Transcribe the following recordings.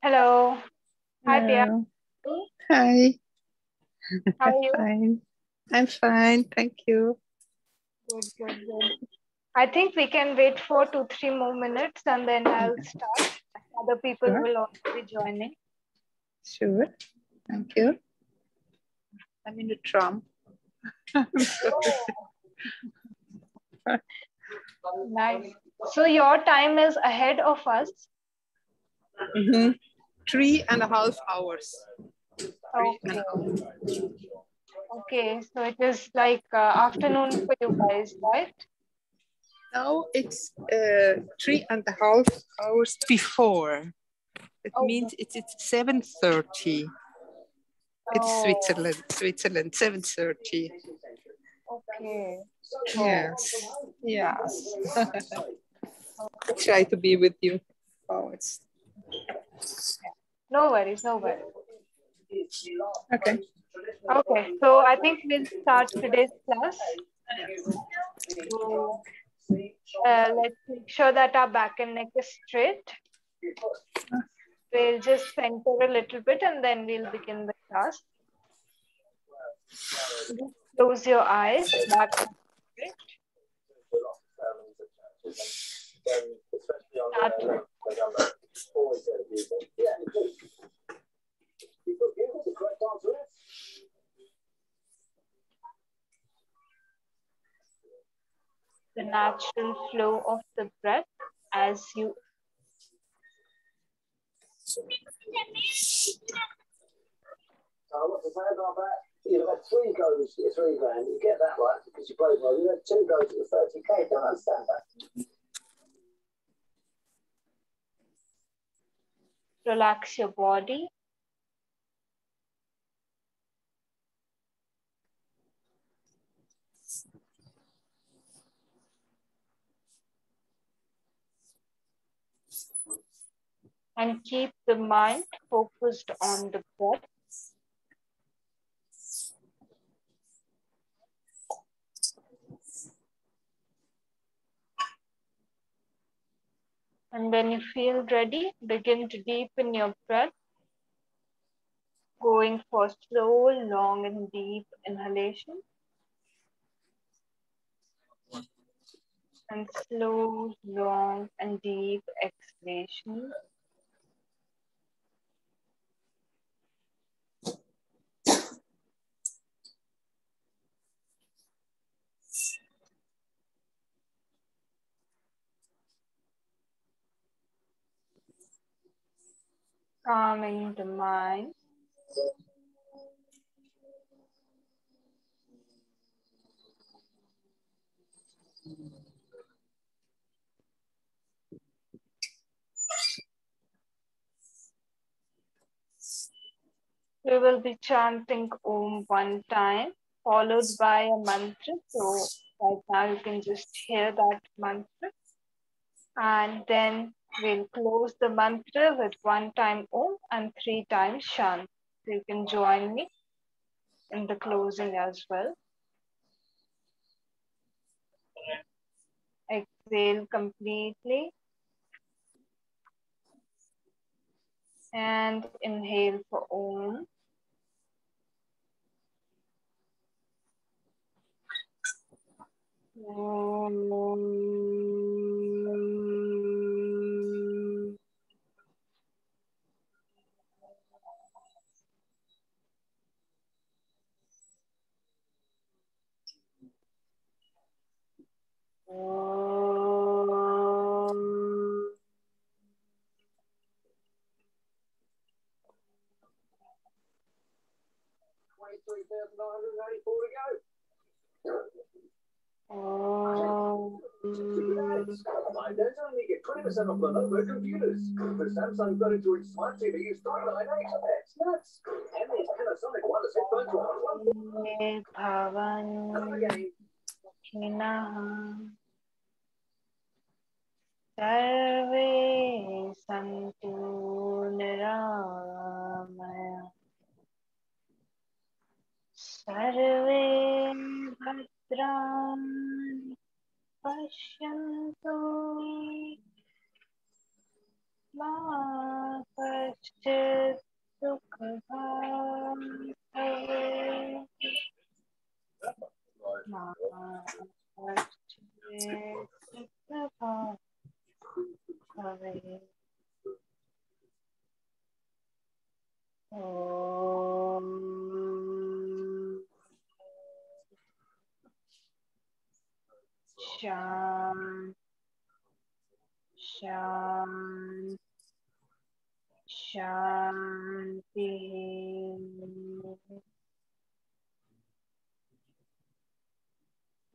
Hello. Hi, Pia. Hello. Hi. How are you? Fine. I'm fine. Thank you. Good, good, good. I think we can wait for 2-3 more minutes and then I'll start. Other people Sure. will also be joining. Sure. Thank you. I'm in the tram. Nice. So your time is ahead of us. 3.5 hours. Okay. Okay. So it is like afternoon for you guys, right? Now it's 3.5 hours before. It means it's 7:30. It's Switzerland, 7:30. Okay. Yes. Yes. I try to be with you. Oh, it's No worries, no worries. okay. Okay. So I think we'll start today's class. So let's make sure that our back and neck is straight. We'll just center a little bit and then we'll begin the class. Just close your eyes, back and straight. Start. The natural flow of the breath as you You've had 3 goes to get 3 grand. You get that right because you played well. You had 2 goes to get 30k. Don't understand that. relax your body. And keep the mind focused on the breath. And when you feel ready, begin to deepen your breath, going for slow, long, and deep inhalation. And slow, long, and deep exhalation. Calming the mind. We will be chanting Om one time, followed by a mantra. So right now you can just hear that mantra. And then we'll close the mantra with 1 time Om and 3 times Shant. So you can join me in the closing as well. Exhale completely. And inhale for Om. There's only get 20% off Lenovo computers. With Samsung 32-inch smart TV, start at 9.8. That's nuts. And there's Panasonic wireless headphones for Bhavan Sarve Santu Niram सर्वे भद्राणि पश्यन्तु मा कश्चित् दुःखभाग् भवेत् मा कश्चित् दुःखभाग् भवेत् ॐ शान्ति शान्ति शान्ति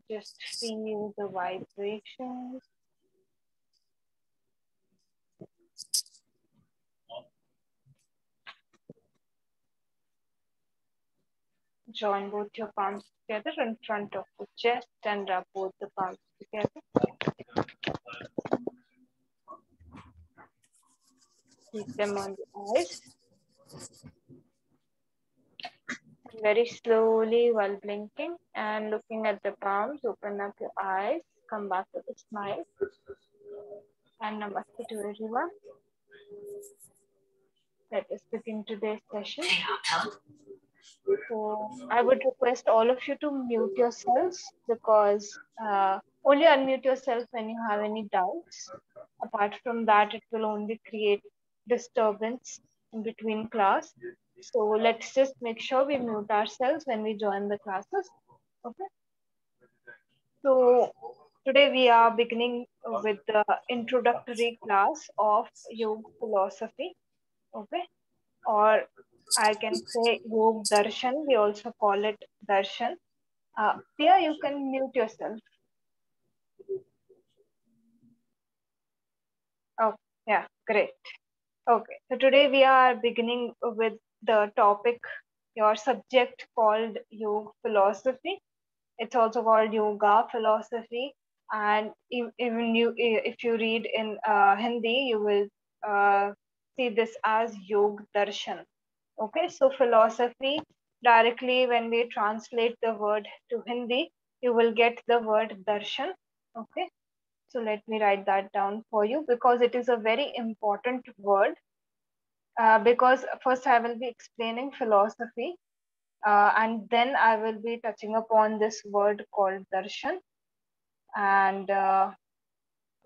just feel the vibrations. Join both your palms together in front of the chest and rub both the palms together. Keep them on the eyes. Very slowly while blinking and looking at the palms, open up your eyes, come back with a smile. And namaste to everyone. Let us begin today's session. So I would request all of you to mute yourselves because only unmute yourself when you have any doubts. Apart from that, it will only create disturbance in between class. So let's just make sure we mute ourselves when we join the classes. Okay. So today we are beginning with the introductory class of yoga philosophy. Okay. Or I can say Yog Darshan. We also call it Darshan. Pia, you can mute yourself. Oh, yeah, great. Okay, so today we are beginning with the topic, your subject called Yoga philosophy. It's also called Yoga philosophy. And even if you read in Hindi, you will see this as Yog Darshan. Okay, so philosophy, directly when we translate the word to Hindi, you will get the word darshan. Okay, so let me write that down for you because it is a very important word. Because first I will be explaining philosophy and then I will be touching upon this word called darshan. And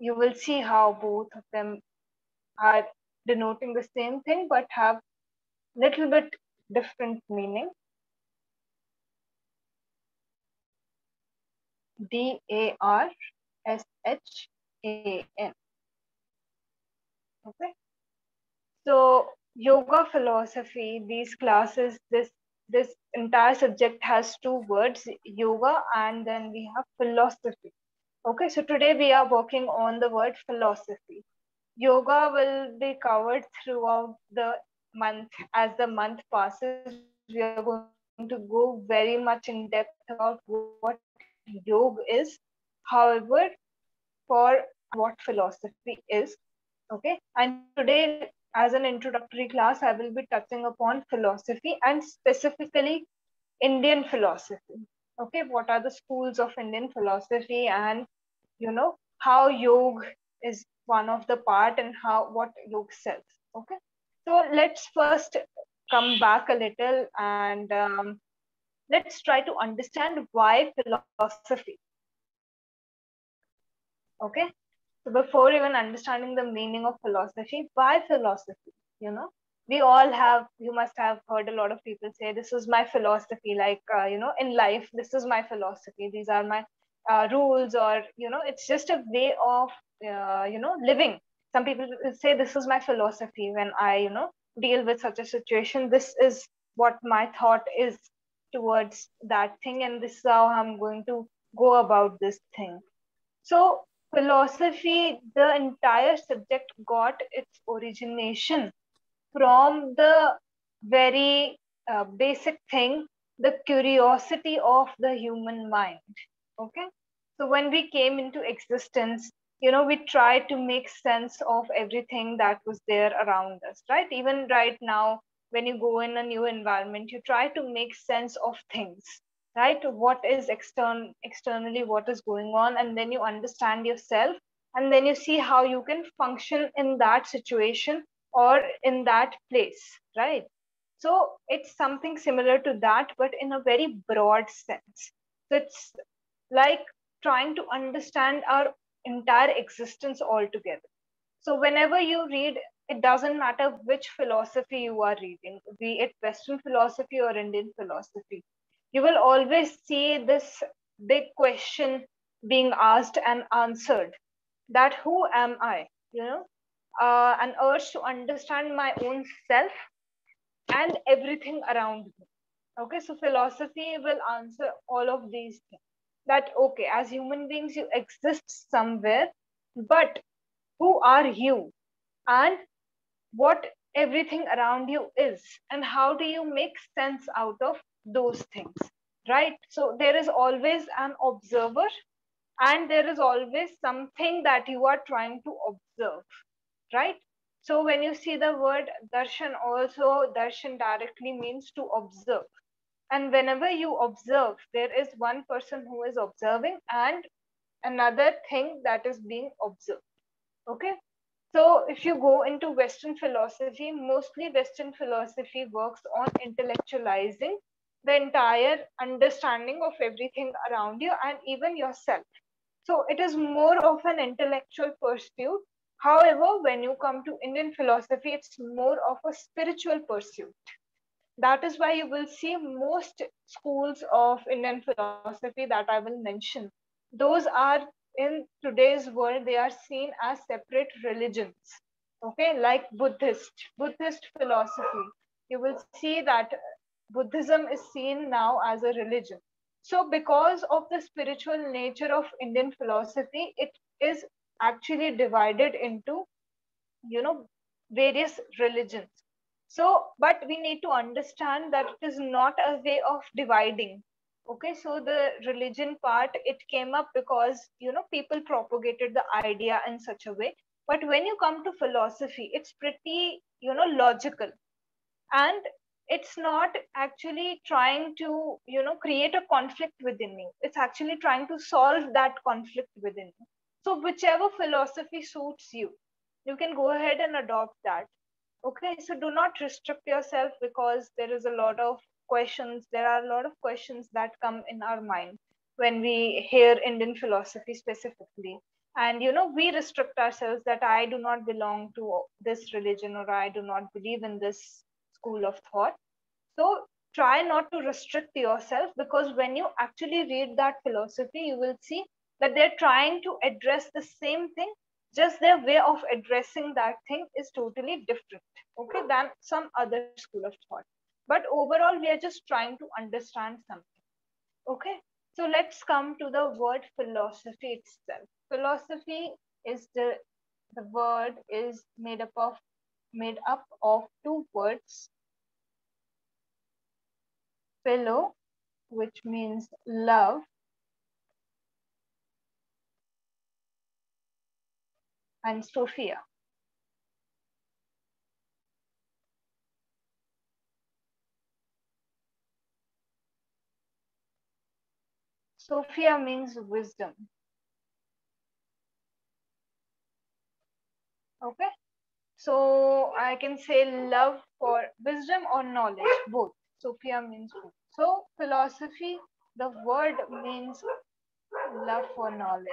you will see how both of them are denoting the same thing but have little bit different meaning. DARSHAN. Okay. So yoga philosophy, these classes, this entire subject has two words, yoga and then we have philosophy. Okay, so today we are working on the word philosophy. Yoga will be covered throughout the month. As the month passes, we are going to go very much in depth about what yoga is. However, for what philosophy is. Okay, and today as an introductory class, I will be touching upon philosophy and specifically Indian philosophy. Okay, what are the schools of Indian philosophy and how yoga is one of the part and what yoga says. Okay, so let's first come back a little and let's try to understand why philosophy. Okay, so before even understanding the meaning of philosophy, why philosophy? We all have, you must have heard a lot of people say, this is my philosophy, like, in life, this is my philosophy. These are my rules, or, it's just a way of, living. Some people will say, this is my philosophy when I, deal with such a situation. This is what my thought is towards that thing, and this is how I'm going to go about this thing. So philosophy, the entire subject got its origination from the very basic thing, the curiosity of the human mind. Okay. So when we came into existence, we tried to make sense of everything that was there around us, right? Even right now, when you go in a new environment, you try to make sense of things, right? What is externally, what is going on, and then you understand yourself, and then you see how you can function in that situation or in that place, right? So it's something similar to that, but in a very broad sense. So it's like trying to understand our entire existence altogether. So whenever you read, it doesn't matter which philosophy you are reading, be it Western philosophy or Indian philosophy, you will always see this big question being asked and answered, that who am I? You know, an urge to understand my own self and everything around me. Okay, so philosophy will answer all of these things. That, okay, as human beings, you exist somewhere, but who are you? And what everything around you is, and how do you make sense out of those things, right? So there is always an observer, and there is always something that you are trying to observe, right? So when you see the word darshan, also darshan directly means to observe, and whenever you observe, there is one person who is observing and another thing that is being observed. Okay, so if you go into Western philosophy, mostly Western philosophy works on intellectualizing the entire understanding of everything around you and even yourself. So it is more of an intellectual pursuit. However, when you come to Indian philosophy, it's more of a spiritual pursuit. That is why you will see most schools of Indian philosophy that I will mention. Those are, in today's world, they are seen as separate religions. Okay, like Buddhist philosophy. You will see that Buddhism is seen now as a religion. So, because of the spiritual nature of Indian philosophy, it is actually divided into, you know, various religions. So, but we need to understand that it is not a way of dividing. Okay, so the religion part, it came up because, you know, people propagated the idea in such a way. But when you come to philosophy, it's pretty, you know, logical, and it's not actually trying to, you know, create a conflict within you. It's actually trying to solve that conflict within you. So whichever philosophy suits you, you can go ahead and adopt that. Okay, so do not restrict yourself, because there is a lot of questions. There are a lot of questions that come in our mind when we hear Indian philosophy specifically. And, you know, we restrict ourselves that I do not belong to this religion, or I do not believe in this school of thought. So try not to restrict yourself, because when you actually read that philosophy, you will see that they're trying to address the same thing, just their way of addressing that thing is totally different, okay, than some other school of thought. But overall, we are just trying to understand something. Okay, so let's come to the word philosophy itself. Philosophy is the word is made up of two words, philo, which means love, and Sophia. Sophia means wisdom. Okay, so I can say love for wisdom or knowledge, both. Sophia means both. So philosophy, the word means love for knowledge.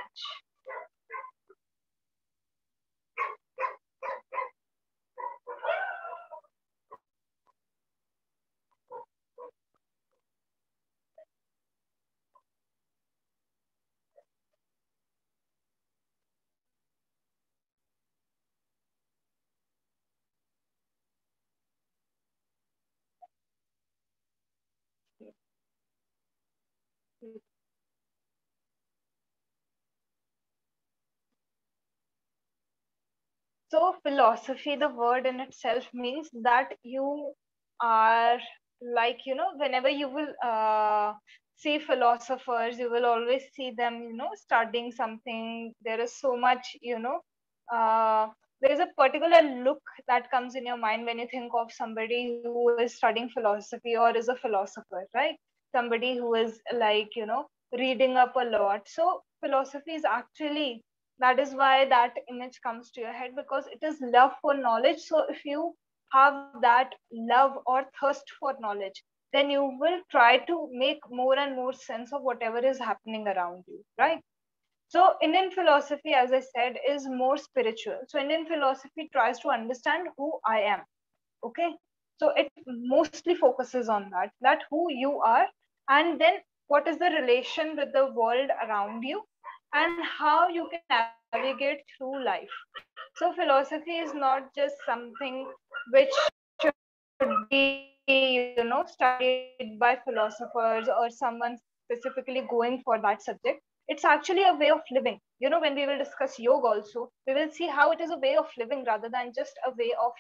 So philosophy, the word in itself means that you are, like, you know, whenever you will see philosophers, you will always see them, you know, studying something. There is so much, you know, there's a particular look that comes in your mind when you think of somebody who is studying philosophy or is a philosopher, right? Somebody who is like, reading up a lot. So philosophy is actually, that is why that image comes to your head, because it is love for knowledge. So if you have that love or thirst for knowledge, then you will try to make more and more sense of whatever is happening around you, right? So Indian philosophy, as I said, is more spiritual. So Indian philosophy tries to understand who I am. Okay. So it mostly focuses on that who you are, and then what is the relation with the world around you, and how you can navigate through life. So philosophy is not just something which should be, studied by philosophers or someone specifically going for that subject. It's actually a way of living. When we will discuss yoga also, we will see how it is a way of living rather than just a way of,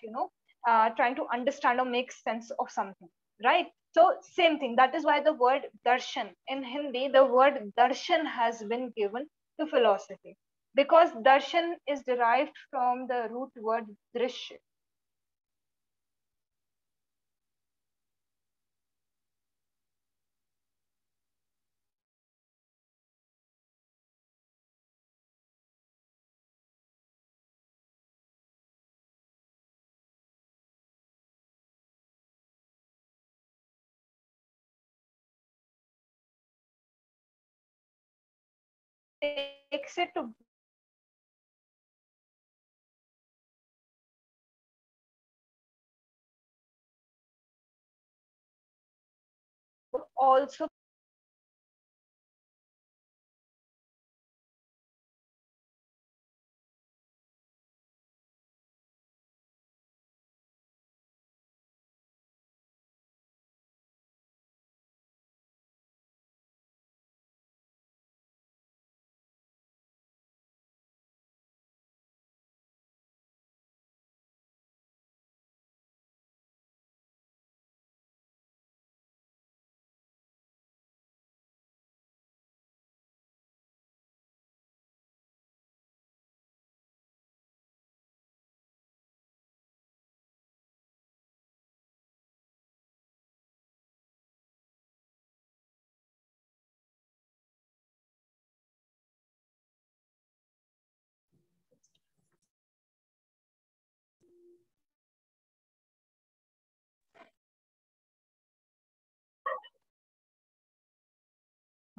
trying to understand or make sense of something, right? So same thing. That is why the word darshan in Hindi, the word darshan has been given to philosophy, because darshan is derived from the root word drishya. Takes it to also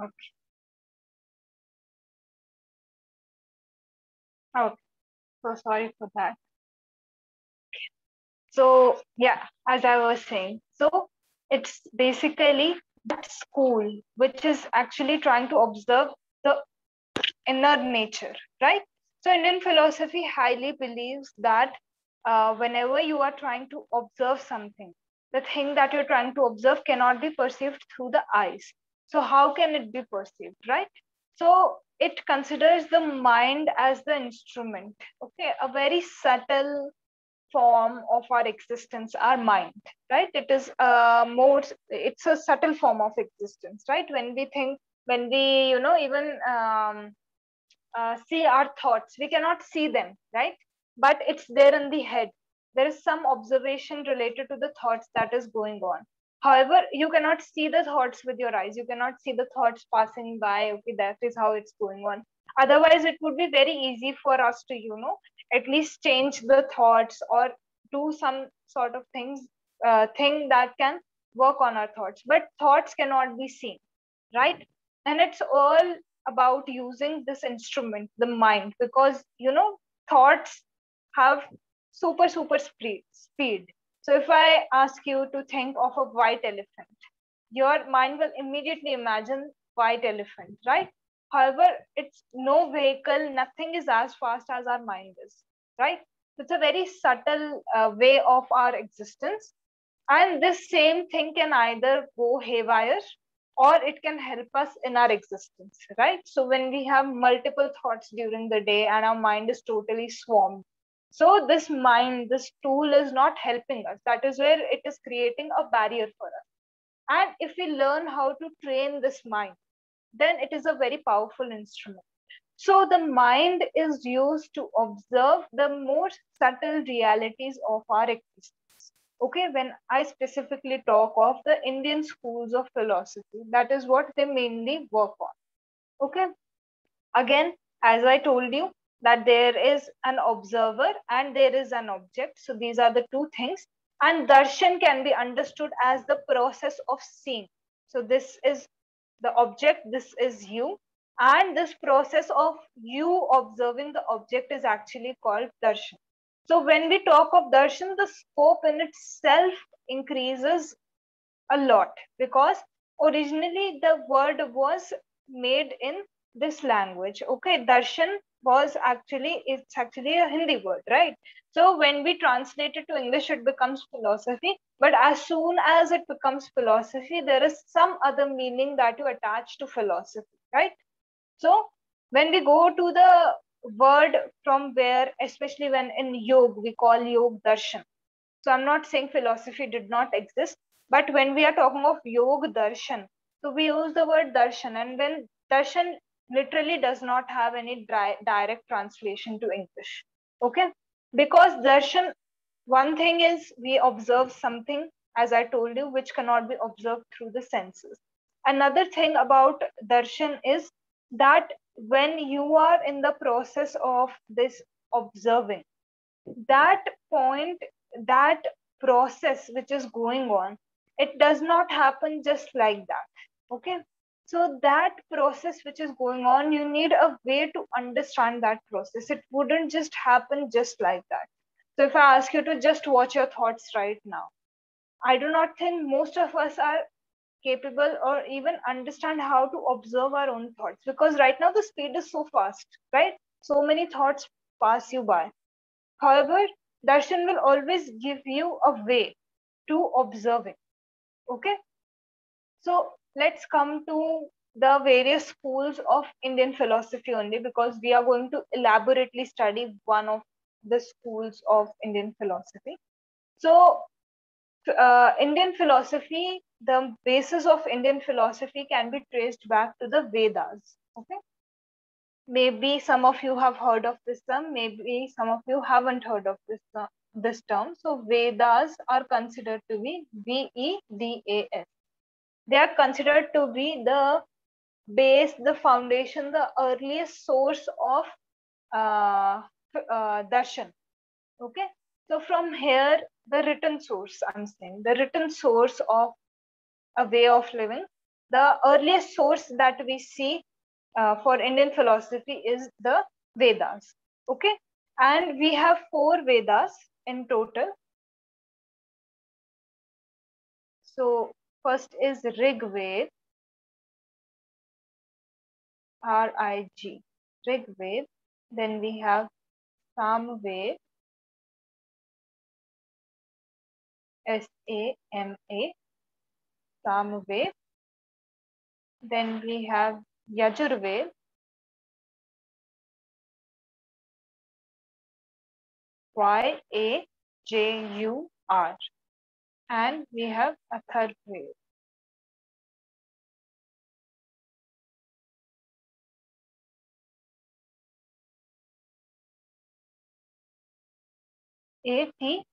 okay. Okay. So sorry for that. So yeah, as I was saying, so it's basically that school which is actually trying to observe the inner nature, right? So Indian philosophy highly believes that whenever you are trying to observe something, the thing that you're trying to observe cannot be perceived through the eyes. So how can it be perceived, right? So it considers the mind as the instrument, okay, a very subtle form of our existence, our mind, right? It is it's a subtle form of existence, right? When we think, when we, even see our thoughts, we cannot see them, right? But it's there in the head. There is some observation related to the thoughts that is going on. However, you cannot see the thoughts with your eyes. You cannot see the thoughts passing by. Okay, that is how it's going on. Otherwise, it would be very easy for us to, at least change the thoughts or do some sort of thing that can work on our thoughts. But thoughts cannot be seen, right? And it's all about using this instrument, the mind, because thoughts have super speed. So if I ask you to think of a white elephant, your mind will immediately imagine white elephant, right? However, it's no vehicle, nothing is as fast as our mind is, right? It's a very subtle way of our existence, and this same thing can either go haywire or it can help us in our existence, right? So when we have multiple thoughts during the day and our mind is totally swarmed, so this mind, this tool is not helping us. That is where it is creating a barrier for us. And if we learn how to train this mind, then it is a very powerful instrument. So the mind is used to observe the more subtle realities of our existence. Okay, when I specifically talk of the Indian schools of philosophy, that is what they mainly work on. Okay, again, as I told you, that there is an observer and there is an object. So these are the two things. And darshan can be understood as the process of seeing. So this is the object, this is you. And this process of you observing the object is actually called darshan. So when we talk of darshan, the scope in itself increases a lot, because originally the word was made in this language. Okay, darshan was actually, it's actually a Hindi word, right? So when we translate it to English, it becomes philosophy. But as soon as it becomes philosophy, there is some other meaning that you attach to philosophy, right? So when we go to the word from where, especially when in yoga we call yoga darshan. So I'm not saying philosophy did not exist, but when we are talking of yoga darshan, so we use the word darshan, and when darshan literally does not have any direct translation to English. Okay, because darshan, one thing is we observe something, as I told you, which cannot be observed through the senses. Another thing about darshan is that when you are in the process of this observing, that point, that process which is going on, it does not happen just like that. Okay, so that process which is going on, you need a way to understand that process. It wouldn't just happen just like that. So if I ask you to just watch your thoughts right now, I do not think most of us are capable or even understand how to observe our own thoughts, because right now the speed is so fast, right? So many thoughts pass you by. However, darshan will always give you a way to observing. Okay, so let's come to the various schools of Indian philosophy only, because we are going to elaborately study one of the schools of Indian philosophy. So, Indian philosophy, the basis of Indian philosophy can be traced back to the Vedas. Okay, maybe some of you have heard of this term, maybe some of you haven't heard of this term. So Vedas are considered to be Vedas. They are considered to be the base, the foundation, the earliest source of darshan. Okay, so from here, the written source, I'm saying, the written source of a way of living, the earliest source that we see for Indian philosophy is the Vedas. Okay, and we have 4 Vedas in total. So first is Rig Ved, R-I-G, Rig Ved. Then we have Sam Ved, S-A-M-A, Sam Ved. Then we have Yajurved, Y-A-J-U-R. And we have Atharvaved. A-T-H-A-R-V-A.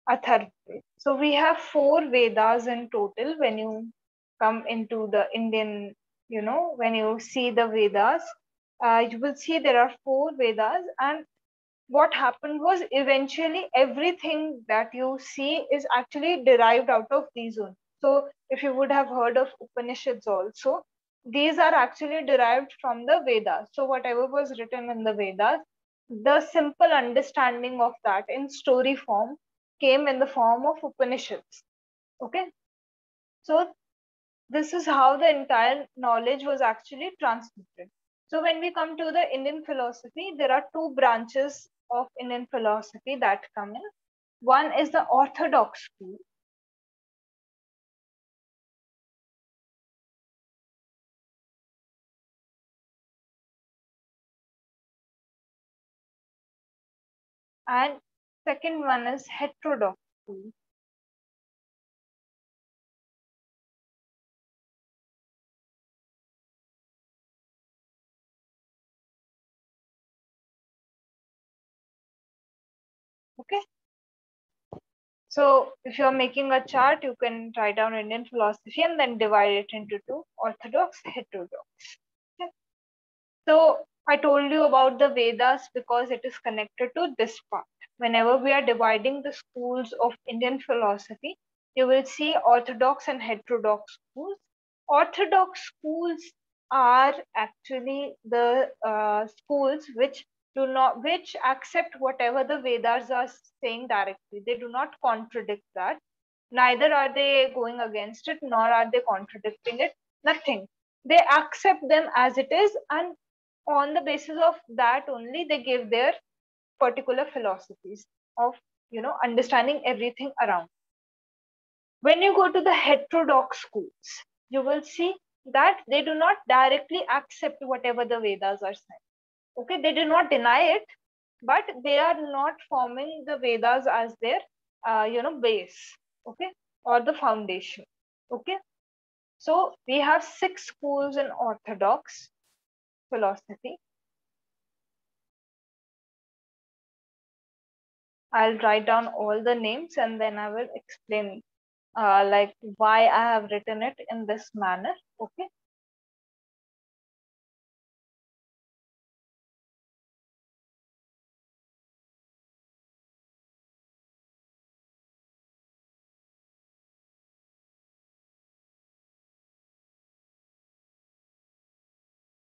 Atharvaved. So we have 4 Vedas in total. When you come into the Indian, when you see the Vedas, you will see there are 4 Vedas. And what happened was, eventually everything that you see is actually derived out of these ones. So if you would have heard of Upanishads also, these are actually derived from the Vedas. So whatever was written in the Vedas, the simple understanding of that in story form came in the form of Upanishads. Okay, so this is how the entire knowledge was actually transmitted. So when we come to the Indian philosophy, there are 2 branches of Indian philosophy that come in. One is the orthodox school. And second one is heterodox school. Okay. So if you're making a chart, you can write down Indian philosophy and then divide it into two: orthodox, heterodox. Okay. So I told you about the Vedas because it is connected to this part. Whenever we are dividing the schools of Indian philosophy, you will see orthodox and heterodox schools. Orthodox schools are actually the schools which accept whatever the Vedas are saying directly. They do not contradict that. Neither are they going against it, nor are they contradicting it. Nothing. They accept them as it is, and on the basis of that only they give their particular philosophies of understanding everything around. When you go to the heterodox schools, you will see that they do not directly accept whatever the Vedas are saying. Okay, they do not deny it, but they are not forming the Vedas as their base, okay, or the foundation. Okay, so we have 6 schools in orthodox philosophy. I'll write down all the names and then I will explain like why I have written it in this manner. Okay.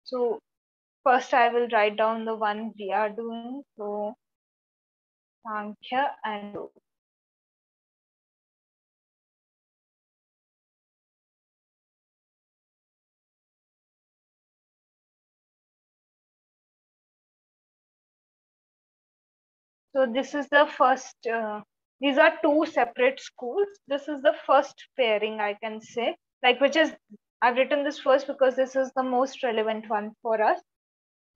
So first I will write down the one we are doing. So Sankhya and Yoga. So this is the first, these are 2 separate schools. This is the first pairing, I can say, like I've written this first because this is the most relevant one for us.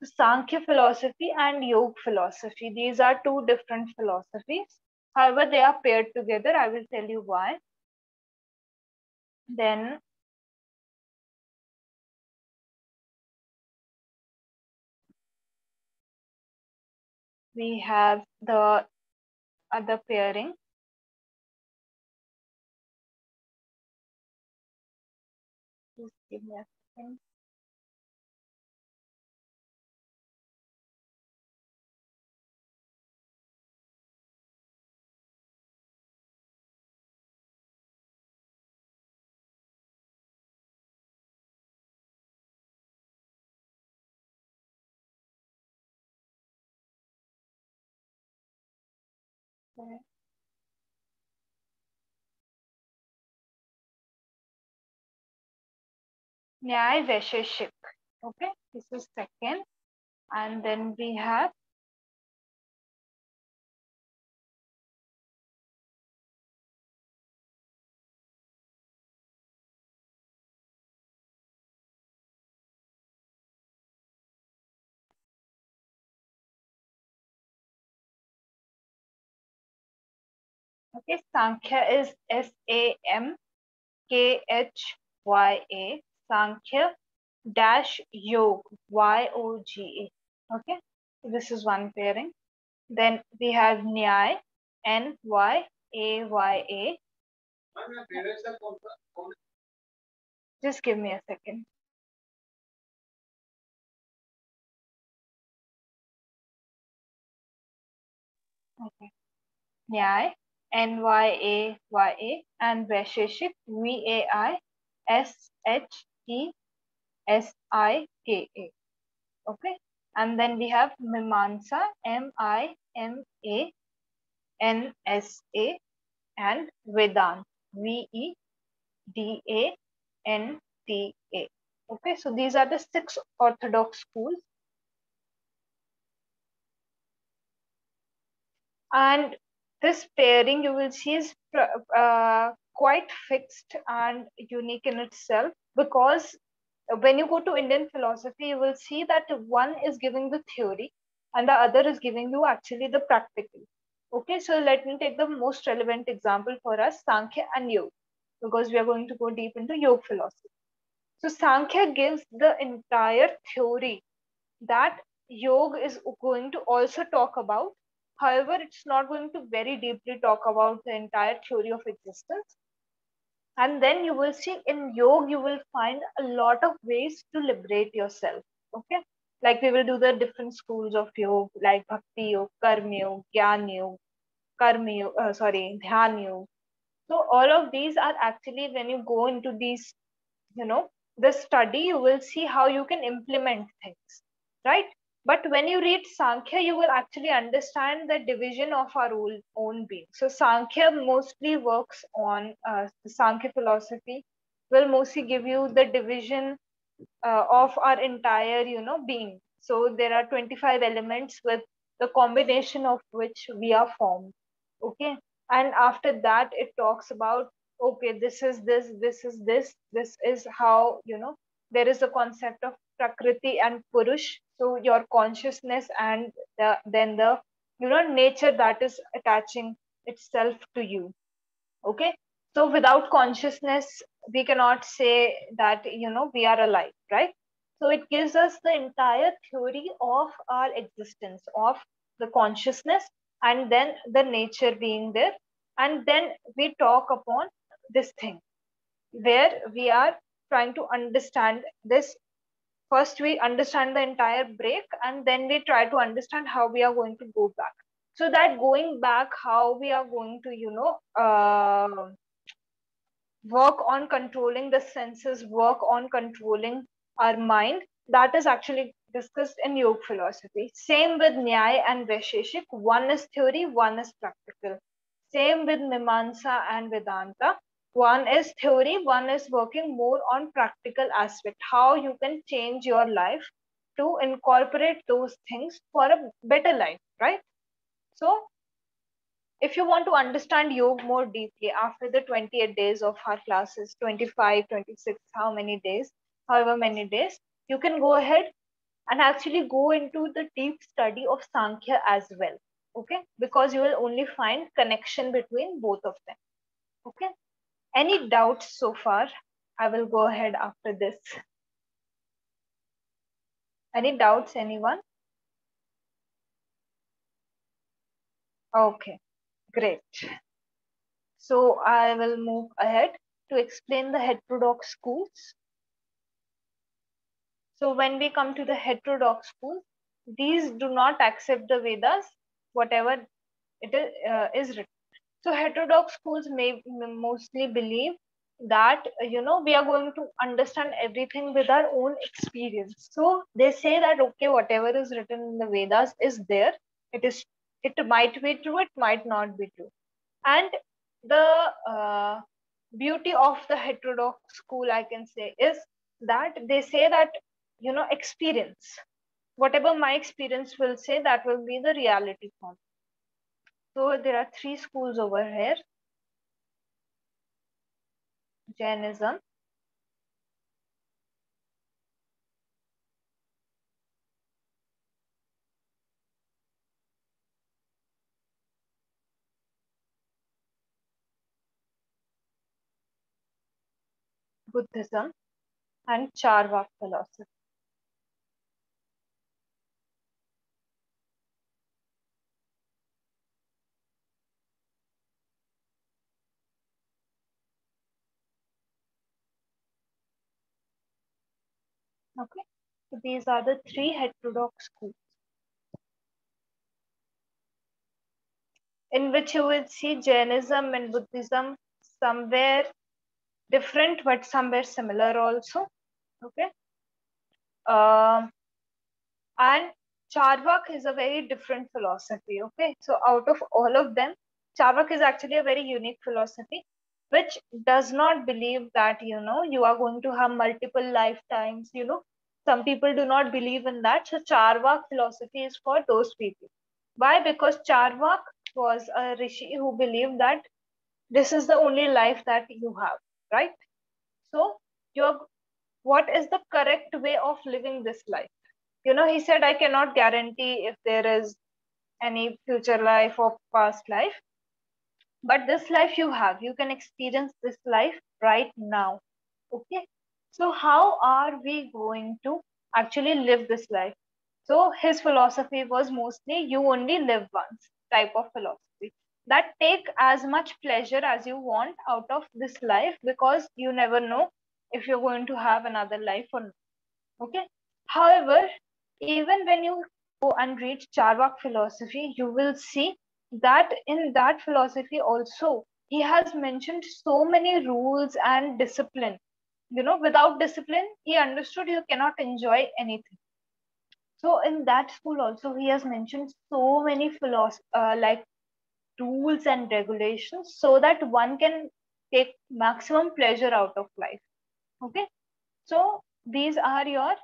Sankhya philosophy and Yoga philosophy. These are 2 different philosophies. However, they are paired together. I will tell you why. Then we have the other pairing. Just give me a second. Okay. Nyay Vaisheshik. Okay, this is second. And then we have Sankhya is SAMKHYA. Sankhya dash Yoga YOGA. Okay, so this is one pairing. Then we have Nyay NYAYA. Just give me a second. Okay. Nyay NYAYA and Vaisheshik VAISHESIKA. Okay. And then we have Mimamsa MIMANSA and Vedant VEDANTA. Okay, so these are the 6 orthodox schools. And this pairing you will see is quite fixed and unique in itself, because when you go to Indian philosophy, you will see that one is giving the theory and the other is giving you actually the practical. Okay, so let me take the most relevant example for us, Sankhya and Yoga, because we are going to go deep into Yoga philosophy. So Sankhya gives the entire theory that Yoga is going to also talk about, However, it's not going to very deeply talk about the entire theory of existence. And then you will see in yoga, you will find a lot of ways to liberate yourself. Okay. Like we will do the different schools of yoga, like bhakti yoga, karma yoga, jnana yoga, dhyan yoga. So all of these are actually, when you go into these, the study, you will see how you can implement things, right? But when you read Sankhya, you will actually understand the division of our own being. So Sankhya mostly works on the Sankhya philosophy will mostly give you the division of our entire, being. So there are 25 elements with the combination of which we are formed. Okay. And after that, it talks about, okay, this is this, this is how, there is a concept of Prakriti and Purush. So your consciousness and then the, nature that is attaching itself to you. Okay. So without consciousness, we cannot say that, we are alive, right? So it gives us the entire theory of our existence, of the consciousness, and then the nature being there. And then we talk upon this thing where we are trying to understand this. First we understand the entire break, and then we try to understand how we are going to go back. So that going back, how we are going to, work on controlling the senses, work on controlling our mind, that is actually discussed in yoga philosophy. Same with Nyaya and Vaisheshik. One is theory, one is practical. Same with Mimamsa and Vedanta. One is theory, one is working more on practical aspect, how you can change your life to incorporate those things for a better life, right? So if you want to understand yoga more deeply after the 28 days of our classes, 25, 26, how many days, however many days, you can go ahead and actually go into the deep study of Sankhya as well. Okay. Because you will only find connection between both of them. Okay. Any doubts so far? I will go ahead after this. Any doubts, anyone? Okay, great. So I will move ahead to explain the heterodox schools. So when we come to the heterodox schools, these do not accept the Vedas, whatever it is written. So heterodox schools may mostly believe that, we are going to understand everything with our own experience. So they say that, okay, whatever is written in the Vedas is there. It might be true, it might not be true. And the beauty of the heterodox school, I can say, is that they say that, experience, whatever my experience will say, that will be the reality form. So there are three schools over here: Jainism, Buddhism, and Charvak philosophy. Okay, so these are the three heterodox schools, in which you will see Jainism and Buddhism somewhere different, but somewhere similar also. Okay, and Charvak is a very different philosophy. Okay, so out of all of them, Charvak is actually a very unique philosophy, which does not believe that, you are going to have multiple lifetimes. Some people do not believe in that. So Charvak philosophy is for those people. Why? Because Charvak was a rishi who believed that this is the only life that you have, right? So you're what is the correct way of living this life? He said, I cannot guarantee if there is any future life or past life, but this life you can experience this life right now. Okay. So how are we going to actually live this life? So his philosophy was mostly, you only live once, type of philosophy that take as much pleasure as you want out of this life, because you never know if you're going to have another life or not. Okay. However, even when you go and read Charvak philosophy, you will see that in that philosophy also he has mentioned so many rules and discipline. Without discipline, he understood you cannot enjoy anything. So in that school also he has mentioned so many like rules and regulations, so that one can take maximum pleasure out of life. Okay. So these are your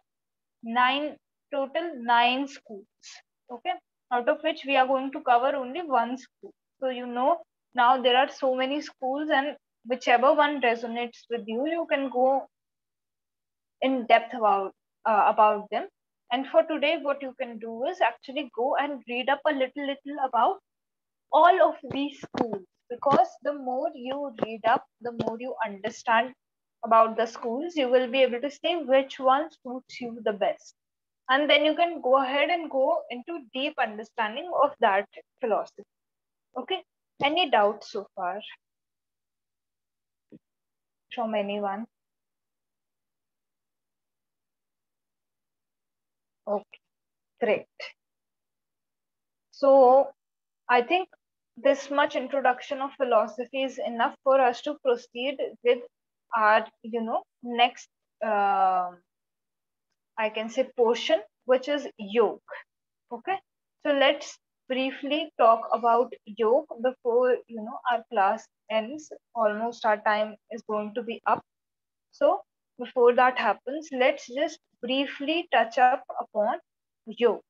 total nine schools. Okay. Out of which we are going to cover only one school. So now there are so many schools, and whichever one resonates with you, you can go in depth about them. And for today, what you can do is actually go and read up a little about all of these schools, because the more you read up, the more you understand about the schools, you will be able to say which one suits you the best. And then you can go ahead and go into deep understanding of that philosophy. Okay. Any doubts so far from anyone? Okay, great. So I think this much introduction of philosophy is enough for us to proceed with our, next, I can say, portion, which is yoga. Okay. So let's briefly talk about yoga before, our class ends. Almost our time is going to be up. So before that happens, let's just briefly touch up upon yoga.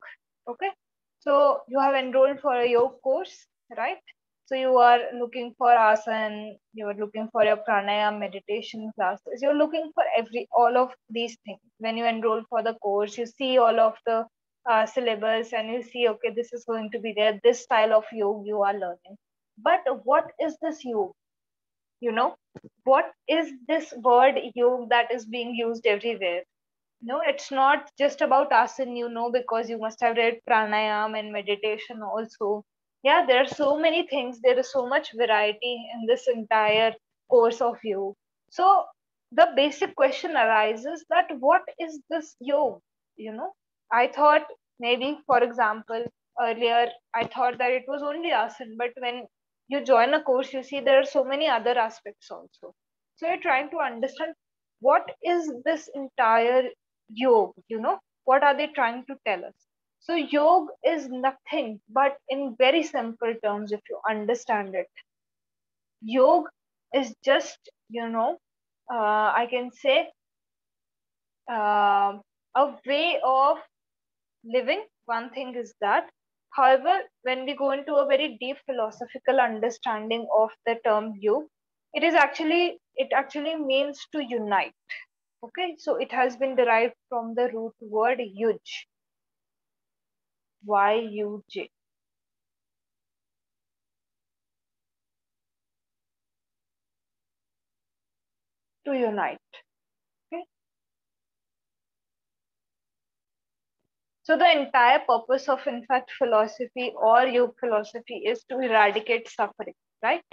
Okay. So you have enrolled for a yoga course, right? So you are looking for asana, you are looking for your pranayama meditation classes, you're looking for all of these things. When you enroll for the course, you see all of the syllabus, and you see, okay, this is going to be there, this style of yoga you are learning. But what is this yoga? What is this word yoga that is being used everywhere? No, it's not just about asana, because you must have read pranayam and meditation also. Yeah, there are so many things. There is so much variety in this entire course of yoga. So the basic question arises that what is this yoga? I thought maybe, for example, earlier I thought that it was only asana, but when you join a course, you see there are so many other aspects also. So you're trying to understand what is this entire yoga, what are they trying to tell us? So yoga is nothing but, in very simple terms, if you understand it, yoga is just, I can say, a way of living. One thing is that. However, when we go into a very deep philosophical understanding of the term yoga, it actually means to unite. Okay, so it has been derived from the root word yuj, Y-U-J. To unite. Okay. So the entire purpose of, in fact, philosophy or yoga philosophy is to eradicate suffering, right?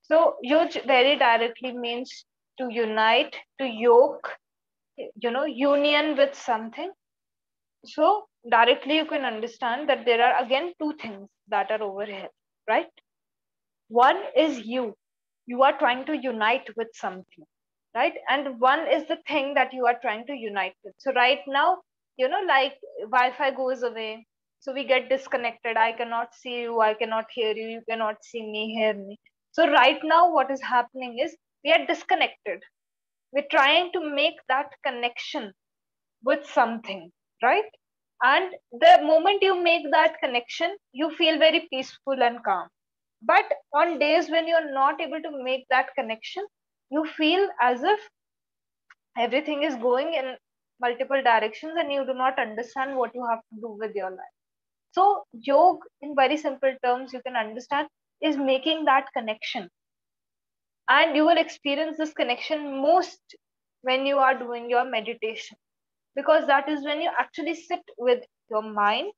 So yuj very directly means to unite, to yoke, union with something. So directly you can understand that there are again two things that are over here, right? One is you. You are trying to unite with something, right? And one is the thing that you are trying to unite with. So right now, like Wi-Fi goes away. So we get disconnected. I cannot see you. I cannot hear you. You cannot see me, hear me. So right now, what is happening is we are disconnected. We're trying to make that connection with something, right? And the moment you make that connection, you feel very peaceful and calm. But on days when you're not able to make that connection, you feel as if everything is going in multiple directions and you do not understand what you have to do with your life. So, yoga, in very simple terms, you can understand, is making that connection. And you will experience this connection most when you are doing your meditation, because that is when you actually sit with your mind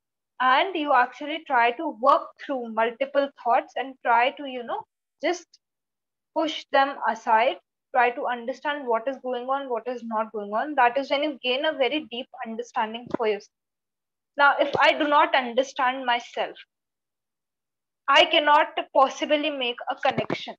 and you actually try to work through multiple thoughts and try to, just push them aside, try to understand what is going on, what is not going on. That is when you gain a very deep understanding for yourself. Now, if I do not understand myself, I cannot possibly make a connection,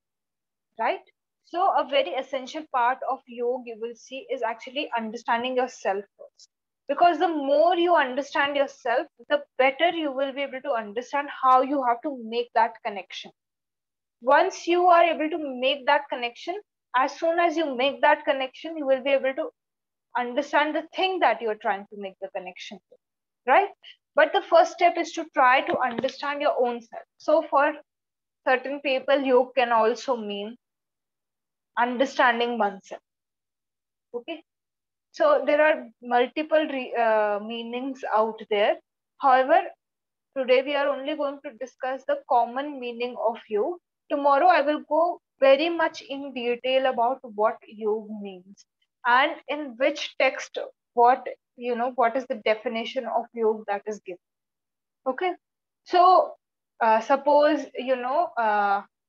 right? So, a very essential part of yoga you will see is actually understanding yourself first. Because the more you understand yourself, the better you will be able to understand how you have to make that connection. Once you are able to make that connection, as soon as you make that connection, you will be able to understand the thing that you're trying to make the connection to, right? But the first step is to try to understand your own self. So for certain people, yoga can also mean understanding oneself. Okay, so there are multiple meanings out there. However, today we are only going to discuss the common meaning of yoga. Tomorrow I will go very much in detail about what yoga means and in which text, what, what is the definition of yoga that is given. Okay, so suppose,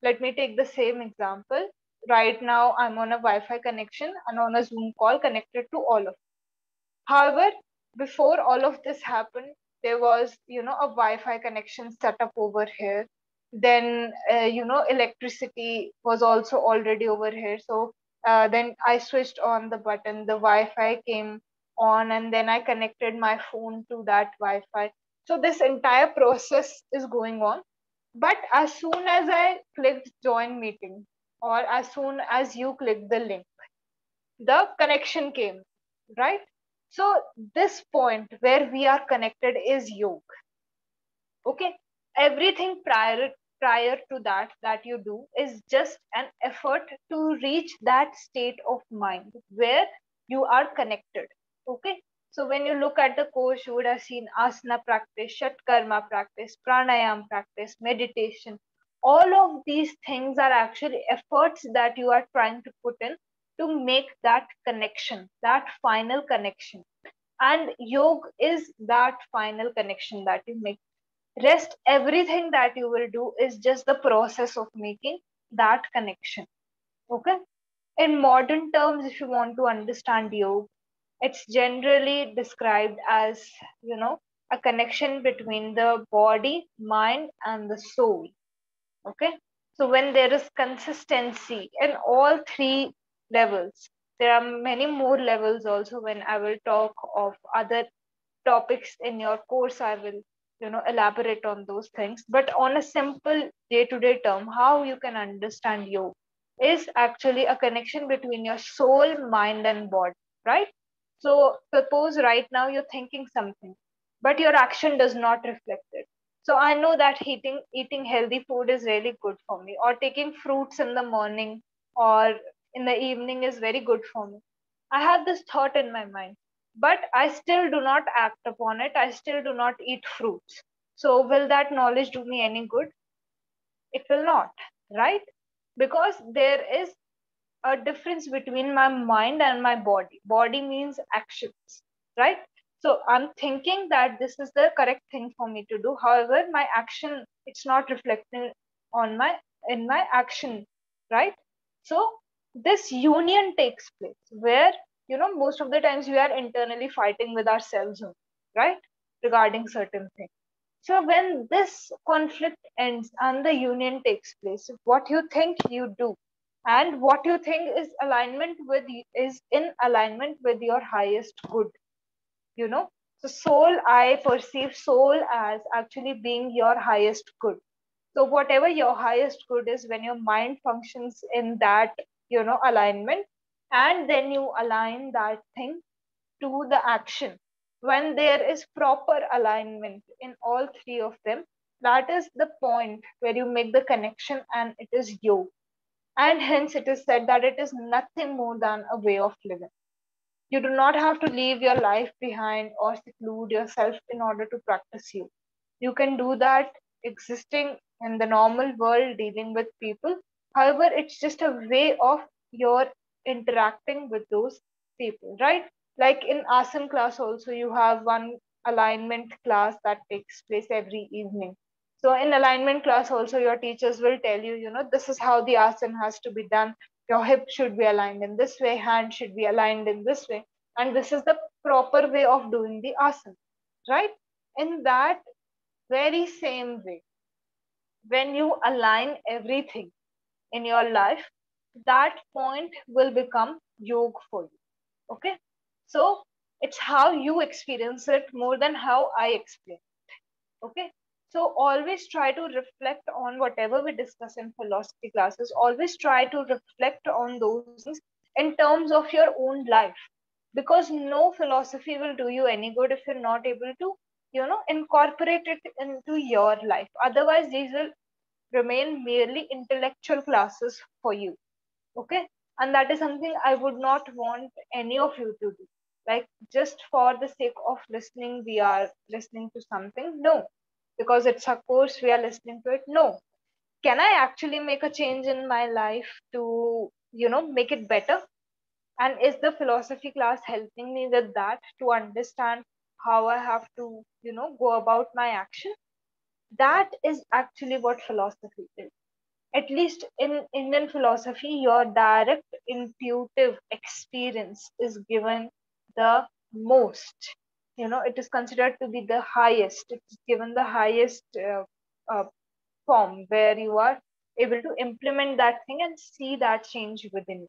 let me take the same example. Right now I'm on a Wi-Fi connection and on a Zoom call connected to all of you. However, before all of this happened, there was, a Wi-Fi connection set up over here. Then, electricity was also already over here. So then I switched on the button, the Wi-Fi came on, and then I connected my phone to that Wi-Fi. So this entire process is going on. But as soon as I clicked join meeting, or as soon as you clicked the link, the connection came, right? So this point where we are connected is yoga. Okay, everything prior to that you do is just an effort to reach that state of mind where you are connected. Okay, so when you look at the course, you would have seen asana practice, shatkarma practice, pranayam practice, meditation. All of these things are actually efforts that you are trying to put in to make that connection, that final connection. And yoga is that final connection that you make. Rest, everything that you will do is just the process of making that connection. Okay, in modern terms, if you want to understand yoga, it's generally described as, a connection between the body, mind, and the soul. Okay, so when there is consistency in all three levels, there are many more levels also. When I will talk of other topics in your course, I will, elaborate on those things. But on a simple day-to-day term, how you can understand yoga is actually a connection between your soul, mind, and body, right? So suppose right now you're thinking something, but your action does not reflect it. So I know that eating healthy food is really good for me, or taking fruits in the morning or in the evening is very good for me. I have this thought in my mind, but I still do not act upon it. I still do not eat fruits. So will that knowledge do me any good? It will not, right? Because there is a difference between my mind and my body. Body means actions, right? So I'm thinking that this is the correct thing for me to do. However, my action, it's not reflecting on my in my action, right? So this union takes place where, most of the times we are internally fighting with ourselves only, right? Regarding certain things. So when this conflict ends and the union takes place, what you think you do and what you think is is in alignment with your highest good, you know. So soul, I perceive soul as actually being your highest good. So whatever your highest good is, when your mind functions in that, alignment, and then you align that thing to the action, when there is proper alignment in all three of them, that is the point where you make the connection and it is you. And hence it is said that it is nothing more than a way of living. You do not have to leave your life behind or seclude yourself in order to practice you. You can do that existing in the normal world, dealing with people. However, it's just a way of your interacting with those people, right? Like in asana class also, you have one alignment class that takes place every evening. So in alignment class also your teachers will tell you, this is how the asana has to be done. Your hip should be aligned in this way, hand should be aligned in this way, and this is the proper way of doing the asana, right? In that very same way, when you align everything in your life, that point will become yoga for you. Okay. So it's how you experience it more than how I explain. Okay. So always try to reflect on whatever we discuss in philosophy classes. Always try to reflect on those things in terms of your own life. Because no philosophy will do you any good if you're not able to, incorporate it into your life. Otherwise, these will remain merely intellectual classes for you. Okay. And that is something I would not want any of you to do. Like, just for the sake of listening, we are listening to something. No. Because it's a course, we are listening to it. No. Can I actually make a change in my life to, make it better? And is the philosophy class helping me with that, to understand how I have to, go about my action? That is actually what philosophy is. At least in Indian philosophy, your direct intuitive experience is given the most. It is considered to be the highest. It's given the highest uh, form where you are able to implement that thing and see that change within you.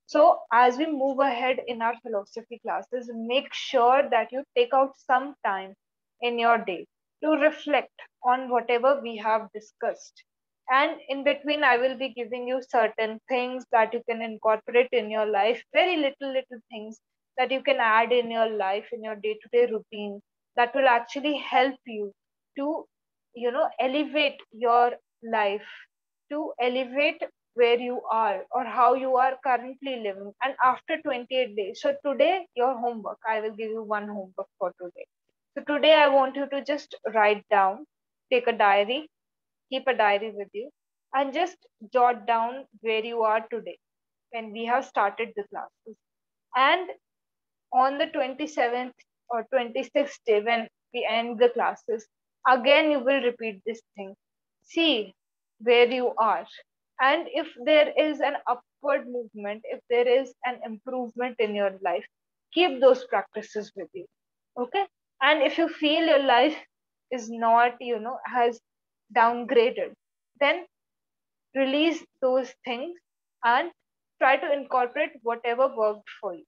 So, as we move ahead in our philosophy classes, make sure that you take out some time in your day to reflect on whatever we have discussed. And in between, I will be giving you certain things that you can incorporate in your life, very little things that you can add in your life, in your day to day routine, that will actually help you to, elevate your life, to elevate where you are or how you are currently living. And after 28 days, so today, your homework, I will give you one homework for today. So today, I want you to just write down, take a diary, keep a diary with you, and just jot down where you are today when we have started the classes. And on the 27th or 26th day, when we end the classes, again you will repeat this thing. See where you are. And if there is an upward movement, if there is an improvement in your life, keep those practices with you. Okay. And if you feel your life is not, has downgraded, then release those things and try to incorporate whatever worked for you.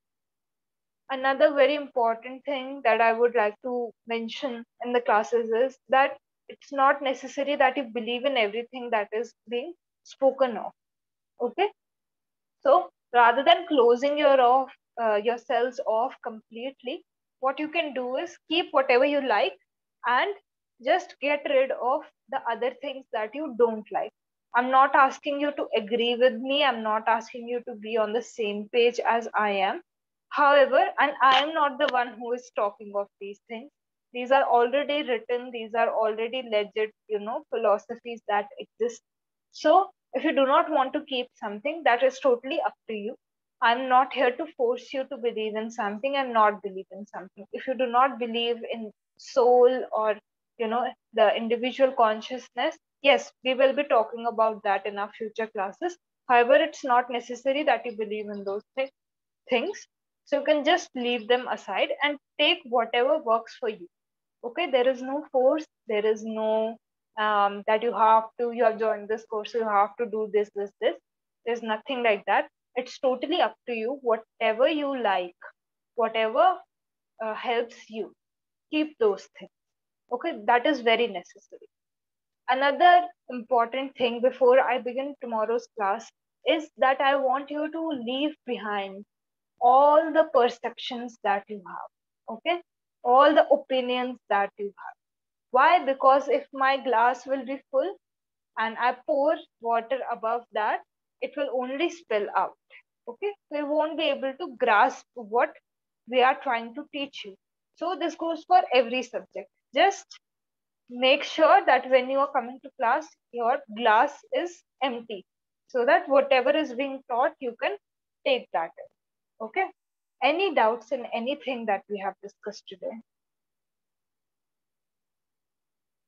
Another very important thing that I would like to mention in the classes is that it's not necessary that you believe in everything that is being spoken of. Okay. So rather than closing yourselves off completely, what you can do is keep whatever you like and just get rid of the other things that you don't like. I'm not asking you to agree with me. I'm not asking you to be on the same page as I am. However, and I am not the one who is talking of these things. These are already written, these are already legit, philosophies that exist. So if you do not want to keep something, that is totally up to you. I'm not here to force you to believe in something and not believe in something. If you do not believe in soul or, the individual consciousness, yes, we will be talking about that in our future classes. However, it's not necessary that you believe in those things. So you can just leave them aside and take whatever works for you. Okay, there is no force, there is no that you have joined this course, so you have to do this. There's nothing like that. It's totally up to you. Whatever you like, whatever helps you, keep those things. Okay, that is very necessary. Another important thing before I begin tomorrow's class is that I want you to leave behind all the perceptions that you have. Okay, all the opinions that you have. Why? Because if my glass will be full and I pour water above that, it will only spill out. Okay, so you won't be able to grasp what we are trying to teach you. So this goes for every subject. Just make sure that when you are coming to class, your glass is empty, so that whatever is being taught, you can take that in. Okay. Any doubts in anything that we have discussed today?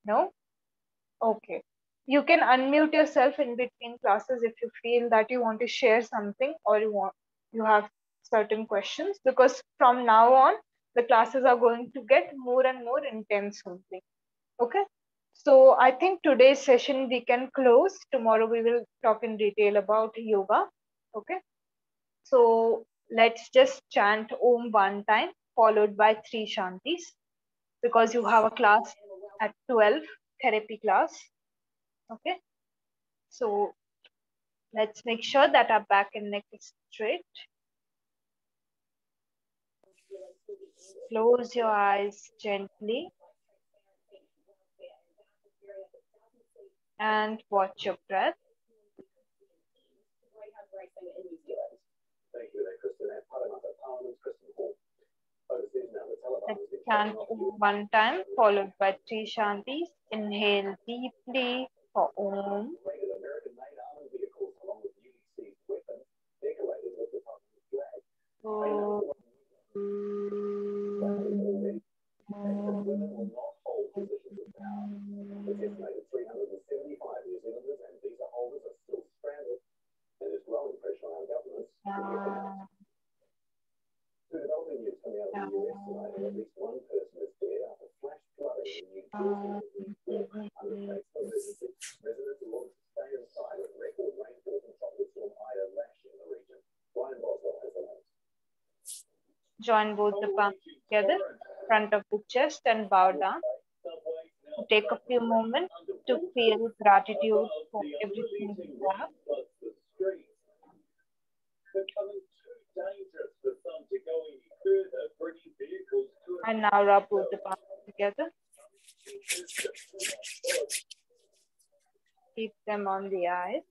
No? Okay. You can unmute yourself in between classes if you feel that you want to share something or you have certain questions, because from now on the classes are going to get more and more intense only. Okay. So I think today's session we can close. Tomorrow we will talk in detail about yoga. Okay. So let's just chant Om one time, followed by 3 Shantis, because you have a class at 12, therapy class. Okay. So let's make sure that our back and neck is straight. Close your eyes gently and watch your breath. Let's chant Om one time, followed by 3 Shantis. Inhale deeply for Om. Om. Join both the palms together, front of the chest, and bow down. Take a few moments to feel gratitude for everything you have. And now rub both the palms together. Keep them on the eyes.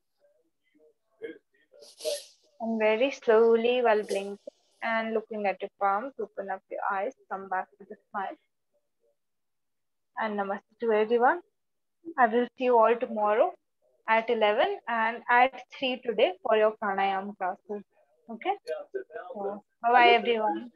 And very slowly, while blinking and looking at your palms, open up your eyes, come back to the smile. And namaste to everyone. I will see you all tomorrow at 11 and at 3 today for your pranayama classes. Okay? So, bye-bye everyone.